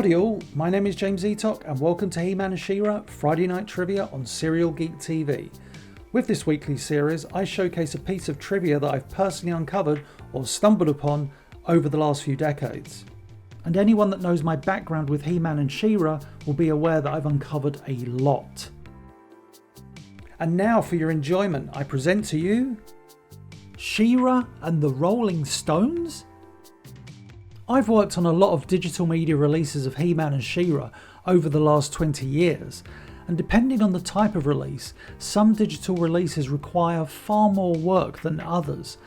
Howdy all, my name is James Eatock and welcome to He-Man and She-Ra Friday Night Trivia on Serial Geek TV. With this weekly series, I showcase a piece of trivia that I've personally uncovered or stumbled upon over the last few decades. And anyone that knows my background with He-Man and She-Ra will be aware that I've uncovered a lot. And now for your enjoyment, I present to you She-Ra and the Rolling Stones? I've worked on a lot of digital media releases of He-Man and She-Ra over the last 20 years, and depending on the type of release, some digital releases require far more work than others.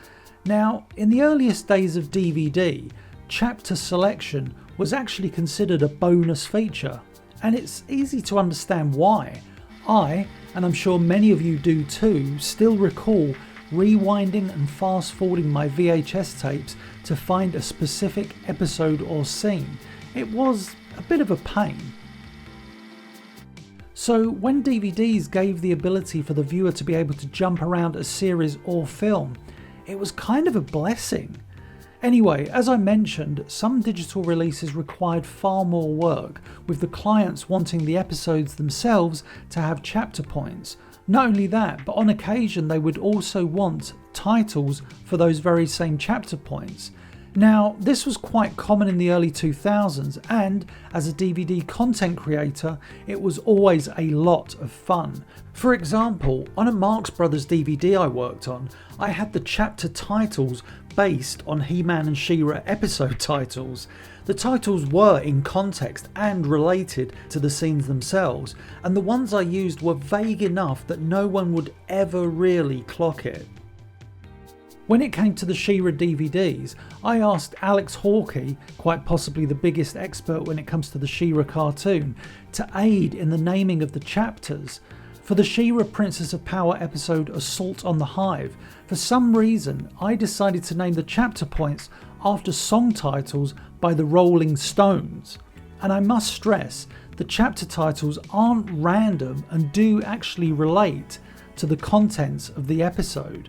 Now, in the earliest days of DVD, chapter selection was actually considered a bonus feature, and it's easy to understand why. I, and I'm sure many of you do too, still recall rewinding and fast forwarding my VHS tapes to find a specific episode or scene. It was a bit of a pain. So when DVDs gave the ability for the viewer to be able to jump around a series or film, it was kind of a blessing. Anyway, as I mentioned, some digital releases required far more work, with the clients wanting the episodes themselves to have chapter points. Not only that, but on occasion they would also want titles for those very same chapter points. Now, this was quite common in the early 2000s, and as a DVD content creator, it was always a lot of fun. For example, on a Marx Brothers DVD I worked on, I had the chapter titles based on He-Man and She-Ra episode titles. The titles were in context and related to the scenes themselves, and the ones I used were vague enough that no one would ever really clock it. When it came to the She-Ra DVDs, I asked Alex Hawkey, quite possibly the biggest expert when it comes to the She-Ra cartoon, to aid in the naming of the chapters. For the She-Ra Princess of Power episode Assault on the Hive, for some reason I decided to name the chapter points after song titles by the Rolling Stones. And I must stress, the chapter titles aren't random and do actually relate to the contents of the episode.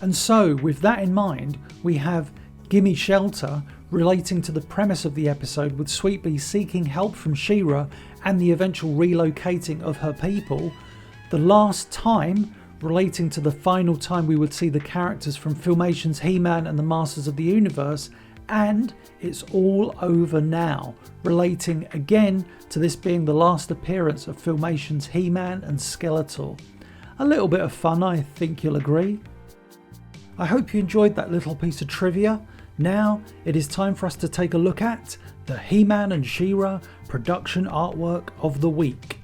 And so, with that in mind, we have Gimme Shelter, relating to the premise of the episode with Sweet Bee seeking help from She-Ra and the eventual relocating of her people. The Last Time, relating to the final time we would see the characters from Filmation's He-Man and the Masters of the Universe. And It's All Over Now, relating again to this being the last appearance of Filmation's He-Man and Skeletor. A little bit of fun, I think you'll agree. I hope you enjoyed that little piece of trivia. Now it is time for us to take a look at the He-Man and She-Ra production artwork of the week.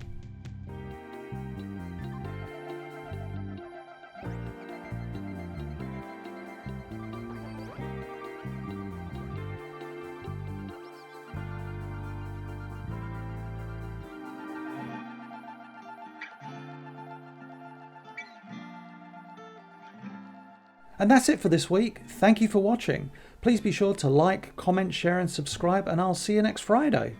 And that's it for this week. Thank you for watching. Please be sure to like, comment, share and subscribe, and I'll see you next Friday.